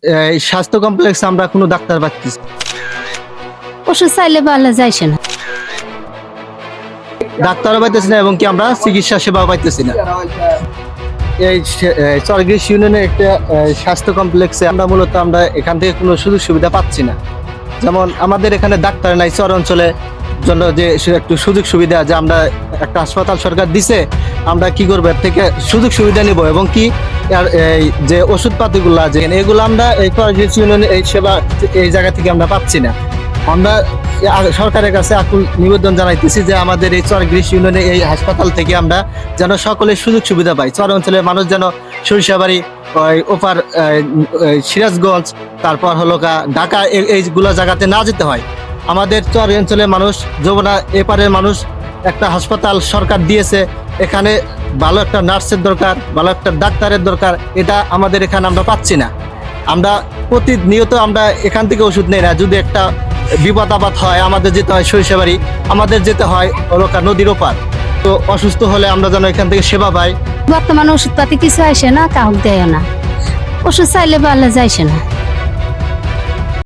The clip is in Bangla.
এই স্বাস্থ্য কমপ্লেক্সে আমরা কোনো ডাক্তার পাচ্ছি না। ওষুধ চাইলে পারলে যাইছে না। ডাক্তারও পাইতেছি না এবং কি আমরা চিকিৎসা সেবাও পাইতেছি না। এই চরগ্রিস ইউনিয়নের একটা স্বাস্থ্য কমপ্লেক্সে আমরা এখান থেকে কোনো সুযোগ সুবিধা পাচ্ছি না। যেমন আমাদের এখানে ডাক্তার নাই, চর অঞ্চলে জন্য যে একটু সুযোগ সুবিধা, যে আমরা একটা হাসপাতাল সরকার দিছে, আমরা কি করবো এর থেকে সুযোগ সুবিধা নিব এবং কি আর এই যে ওষুধপাতিগুলো আছে এগুলো আমরা এই চরগ্রিস ইউনিয়নের এই সেবা এই জায়গা থেকে আমরা পাচ্ছি না। আমরা সরকারের কাছে আকুল নিবেদন জানাইতেছি যে আমাদের এই চরগ্রিস ইউনিয়নে এই হাসপাতাল থেকে আমরা যেন সকলের সুযোগ সুবিধা পাই। চর অঞ্চলের মানুষ যেন সরিষাবাড়ি, ওপার সিরাজগঞ্জ, তারপর হলো ঢাকা, এইগুলো জায়গাতে না যেতে হয়। আমাদের চর অঞ্চলের মানুষ, যমুনা এপারের মানুষ একটা হাসপাতাল সরকার দিয়েছে, এখানে ভালো একটা নার্সের দরকার, ভালো একটা ডাক্তারের দরকার, এটা আমাদের এখানে আমরা পাচ্ছি না। আমরা প্রতিনিয়ত আমরা এখান থেকে ওষুধ নেই না। যদি একটা বিপদ আপদ হয় আমাদের যেতে হয় সরিষাবাড়ি, আমাদের যেতে হয় ওলকা নদীর ওপার। তো অসুস্থ হলে আমরা যেন এখান থেকে সেবা পাই। বর্তমানে ওষুধপাতি কিছু আসে না, কাউকে দেয় না। ওষুধ চাইলে পারলে যাইছে না।